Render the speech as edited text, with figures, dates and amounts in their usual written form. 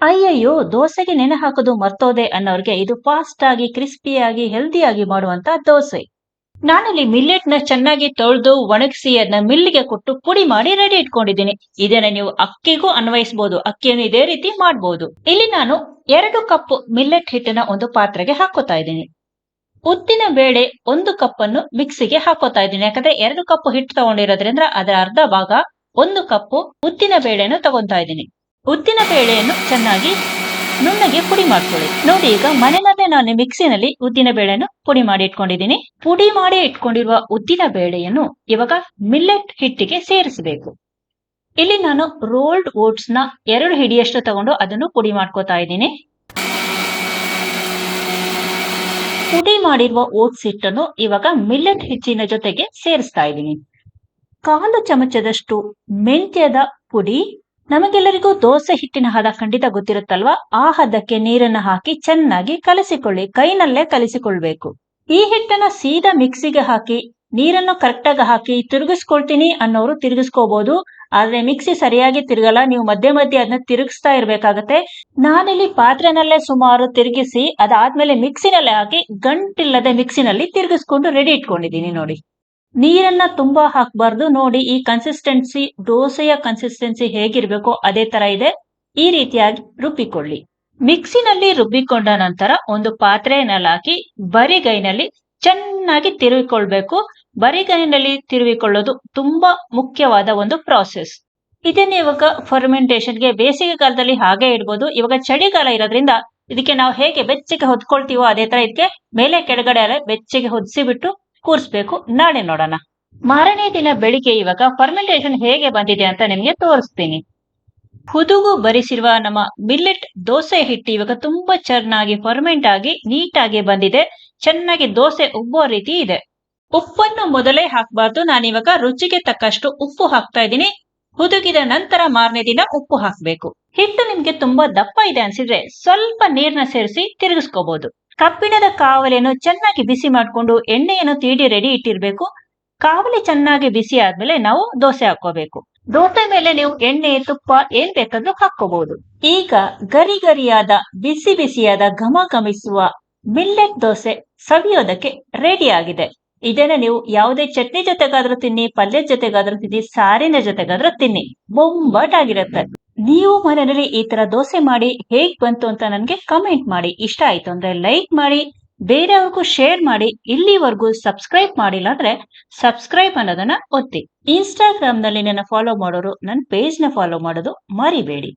ಅಯ್ಯಯ್ಯೋ! ದೋಸೆಗೆ ನೆನೆ ಹಾಕೋದು ಮರ್ತೋದೆ ಅನ್ನೋರ್ಗೆ ಇದು ಫಾಸ್ಟ್ ಆಗಿ, ಕ್ರಿಸ್ಪಿಯಾಗಿ, ಹೆಲ್ದಿಯಾಗಿ ಮಾಡುವಂತ ದೋಸೆ. ನಾನಿಲ್ಲಿ ಮಿಲ್ಲೆಟ್‌ನ ಚೆನ್ನಾಗಿ ತೊಳ್ದು, ಒಣಗಿಸಿ ಅದನ್ನ ಮಿಲ್‌ಗೆ ಕೊಟ್ಟು ಪುಡಿ ಮಾಡಿ ರೆಡಿ ಇಟ್ಕೊಂಡಿದ್ದೀನಿ. ಇದನ್ನ ನೀವು ಅಕ್ಕಿಗೂ ಅನ್ವಯಿಸಬಹುದು. ಅಕ್ಕಿಯನ್ನು ಇದೇ ರೀತಿ ಮಾಡಬಹುದು. ಇಲ್ಲಿ ನಾನು 2 ಕಪ್ ಮಿಲ್ಲೆಟ್ ಹಿಟ್ಟನ್ನ ಒಂದು ಪಾತ್ರೆಗೆ ಹಾಕೋತಾ ಇದ್ದೀನಿ. ಉದ್ದಿನ ಬೇಳೆ 1 ಕಪ್ ಅನ್ನು ಮಿಕ್ಸಿಗೆ ಹಾಕೋತಾ ಇದ್ದೀನಿ. ಯಾಕಂದ್ರೆ 2 ಕಪ್ ಹಿಟ್ಟು ತಗೊಂಡಿರೋದ್ರಿಂದ ಅದರ ಅರ್ಧ ಭಾಗ 1 ಕಪ್ ಉದ್ದಿನ ಬೇಳೆಯನ್ನು ತಗೊಂತಾ ಇದ್ದೀನಿ. ಉದ್ದಿನ ಬೇಳೆಯನ್ನು ಚೆನ್ನಾಗಿ ನುಣ್ಣಗೆ ಪುಡಿ ಮಾಡ್ಕೊಳ್ಳಿ. ನೋಡಿ, ಈಗ ಮನೆಯಲ್ಲೇ ನಾನು ಮಿಕ್ಸಿನಲ್ಲಿ ಉದ್ದಿನ ಬೇಳೆಯನ್ನು ಪುಡಿ ಮಾಡಿ ಇಟ್ಕೊಂಡಿದ್ದೀನಿ. ಪುಡಿ ಮಾಡಿ ಇಟ್ಕೊಂಡಿರುವ ಉದ್ದಿನ ಬೇಳೆಯನ್ನು ಇವಾಗ ಮಿಲ್ಲೆಟ್ ಹಿಟ್ಟಿಗೆ ಸೇರಿಸಬೇಕು. ಇಲ್ಲಿ ನಾನು ರೋಲ್ಡ್ ಓಟ್ಸ್ ನ 2 ಹಿಡಿಯಷ್ಟು ತಗೊಂಡು ಅದನ್ನು ಪುಡಿ ಮಾಡ್ಕೋತಾ ಇದ್ದೀನಿ. ಪುಡಿ ಮಾಡಿರುವ ಓಟ್ಸ್ ಹಿಟ್ಟನ್ನು ಇವಾಗ ಮಿಲ್ಲೆಟ್ ಹಿಟ್ಟಿನ ಜೊತೆಗೆ ಸೇರಿಸ್ತಾ ಇದ್ದೀನಿ. 1/4 ಚಮಚದಷ್ಟು ಮೆಂತ್ಯದ ಪುಡಿ. ನಮಗೆಲ್ಲರಿಗೂ ದೋಸೆ ಹಿಟ್ಟಿನ ಹದ ಖಂಡಿತ ಗೊತ್ತಿರುತ್ತಲ್ವಾ? ಆ ಹದಕ್ಕೆ ನೀರನ್ನು ಹಾಕಿ ಚೆನ್ನಾಗಿ ಕಲಸಿಕೊಳ್ಳಿ. ಕೈನಲ್ಲೇ ಕಲಿಸಿಕೊಳ್ಬೇಕು. ಈ ಹಿಟ್ಟನ್ನ ಸೀದಾ ಮಿಕ್ಸಿಗೆ ಹಾಕಿ ನೀರನ್ನು ಕರೆಕ್ಟಾಗಿ ಹಾಕಿ ತಿರುಗಿಸ್ಕೊಳ್ತೀನಿ ಅನ್ನೋರು ತಿರುಗಿಸ್ಕೋಬಹುದು. ಆದ್ರೆ ಮಿಕ್ಸಿ ಸರಿಯಾಗಿ ತಿರುಗಲ್ಲ. ನೀವು ಮಧ್ಯೆ ಮಧ್ಯೆ ಅದನ್ನ ತಿರುಗಿಸ್ತಾ ಇರ್ಬೇಕಾಗತ್ತೆ. ನಾನಿಲ್ಲಿ ಪಾತ್ರೆನಲ್ಲೇ ಸುಮಾರು ತಿರುಗಿಸಿ ಅದಾದ್ಮೇಲೆ ಮಿಕ್ಸಿನಲ್ಲೇ ಹಾಕಿ ಗಂಟಿಲ್ಲದೆ ಮಿಕ್ಸಿನಲ್ಲಿ ತಿರುಗಿಸ್ಕೊಂಡು ರೆಡಿ ಇಟ್ಕೊಂಡಿದ್ದೀನಿ. ನೋಡಿ, ನೀರನ್ನ ತುಂಬಾ ಹಾಕಬಾರ್ದು. ನೋಡಿ, ಈ ಕನ್ಸಿಸ್ಟೆನ್ಸಿ, ದೋಸೆಯ ಕನ್ಸಿಸ್ಟೆನ್ಸಿ ಹೇಗಿರ್ಬೇಕೋ ಅದೇ ತರ ಇದೆ. ಈ ರೀತಿಯಾಗಿ ರುಬ್ಬಿಕೊಳ್ಳಿ. ಮಿಕ್ಸಿನಲ್ಲಿ ರುಬ್ಬಿಕೊಂಡ ನಂತರ ಒಂದು ಪಾತ್ರೆಯಲ್ಲಿ ಹಾಕಿ ಬರಿಗೈನಲ್ಲಿ ಚೆನ್ನಾಗಿ ತಿರುವಿಕೊಳ್ಬೇಕು. ಬರಿಗೈನಲ್ಲಿ ತಿರುವಿಕೊಳ್ಳೋದು ತುಂಬಾ ಮುಖ್ಯವಾದ ಒಂದು ಪ್ರಾಸೆಸ್. ಇದನ್ನ ಇವಾಗ ಫರ್ಮೆಂಟೇಶನ್ಗೆ ಬೇಸಿಗೆ ಕಾಲದಲ್ಲಿ ಹಾಗೆ ಇಡ್ಬೋದು. ಇವಾಗ ಚಳಿಗಾಲ ಇರೋದ್ರಿಂದ ಇದಕ್ಕೆ ನಾವು ಹೇಗೆ ಬೆಚ್ಚಗೆ ಹೊದ್ಕೊಳ್ತೀವೋ ಅದೇ ತರ ಇದಕ್ಕೆ ಮೇಲೆ ಕೆಳಗಡೆ ಬೆಚ್ಚಗೆ ಹೊದಿಸಿ ಬಿಟ್ಟು ಕೂರಿಸ್ಬೇಕು. ನಾಳೆ ನೋಡೋಣ. ಮಾರನೇ ದಿನ ಬೆಳಿಗ್ಗೆ ಇವಾಗ ಫರ್ಮೆಂಟೇಶನ್ ಹೇಗೆ ಬಂದಿದೆ ಅಂತ ನಿಮಗೆ ತೋರಿಸ್ತೀನಿ. ಹುದುಗು ಬರಿಸಿರುವ ನಮ್ಮ ಮಿಲ್ಲೆಟ್ ದೋಸೆ ಹಿಟ್ಟು ಇವಾಗ ತುಂಬಾ ಚೆನ್ನಾಗಿ ಫರ್ಮೆಂಟ್ ಆಗಿ ನೀಟಾಗಿ ಬಂದಿದೆ. ಚೆನ್ನಾಗಿ ದೋಸೆ ಉಬ್ಬುವ ರೀತಿ ಇದೆ. ಉಪ್ಪನ್ನು ಮೊದಲೇ ಹಾಕಬಾರ್ದು. ನಾನಿವಾಗ ರುಚಿಗೆ ತಕ್ಕಷ್ಟು ಉಪ್ಪು ಹಾಕ್ತಾ ಇದ್ದೀನಿ. ಹುದುಗಿದ ನಂತರ ಮಾರನೇ ದಿನ ಉಪ್ಪು ಹಾಕಬೇಕು. ಹಿಟ್ಟು ನಿಮ್ಗೆ ತುಂಬಾ ದಪ್ಪ ಇದೆ ಅನ್ಸಿದ್ರೆ ಸ್ವಲ್ಪ ನೀರನ್ನ ಸೇರಿಸಿ ತಿರುಗಿಸ್ಕೋಬಹುದು. ಕಬ್ಬಿಣದ ಕಾವಲಿಯನ್ನು ಚೆನ್ನಾಗಿ ಬಿಸಿ ಮಾಡಿಕೊಂಡು ಎಣ್ಣೆಯನ್ನು ತೀಡಿ ರೆಡಿ ಇಟ್ಟಿರ್ಬೇಕು. ಕಾವಲಿ ಚೆನ್ನಾಗಿ ಬಿಸಿ ಆದ್ಮೇಲೆ ನಾವು ದೋಸೆ ಹಾಕೋಬೇಕು. ದೋಸೆ ಮೇಲೆ ನೀವು ಎಣ್ಣೆ, ತುಪ್ಪ ಏನ್ ಬೇಕಾದ್ರೂ ಹಾಕೋಬಹುದು. ಈಗ ಗರಿ ಗರಿಯಾದ ಬಿಸಿ ಬಿಸಿಯಾದ ಘಮ ಘಮಿಸುವ ಮಿಲ್ಲೆಟ್ ದೋಸೆ ಸವಿಯೋದಕ್ಕೆ ರೆಡಿ ಆಗಿದೆ. ಇದನ್ನ ನೀವು ಯಾವುದೇ ಚಟ್ನಿ ಜೊತೆಗಾದ್ರೂ ತಿನ್ನಿ, ಪಲ್ಯದ ಜೊತೆಗಾದ್ರೂ ತಿನ್ನಿ, ಸಾರಿನ ಜೊತೆಗಾದ್ರೂ ತಿನ್ನಿ, ಬೊಂಬಾಟಾಗಿರುತ್ತೆ. ನೀವು ಮನೆಯಲ್ಲಿ ಈ ತರ ದೋಸೆ ಮಾಡಿ ಹೇಗ್ ಬಂತು ಅಂತ ನನ್ಗೆ ಕಮೆಂಟ್ ಮಾಡಿ. ಇಷ್ಟ ಆಯ್ತು ಅಂದ್ರೆ ಲೈಕ್ ಮಾಡಿ, ಬೇರೆಯವ್ರಿಗೂ ಶೇರ್ ಮಾಡಿ. ಇಲ್ಲಿವರೆಗೂ ಸಬ್ಸ್ಕ್ರೈಬ್ ಮಾಡಿಲ್ಲ ಅಂದ್ರೆ ಸಬ್ಸ್ಕ್ರೈಬ್ ಅನ್ನೋದನ್ನ ಒತ್ತಿ. ಇನ್ಸ್ಟಾಗ್ರಾಮ್ ನಲ್ಲಿ ನನ್ನ ಫಾಲೋ ಮಾಡೋರು ನನ್ನ ಪೇಜ್ ನ ಫಾಲೋ ಮಾಡೋದು ಮರಿಬೇಡಿ.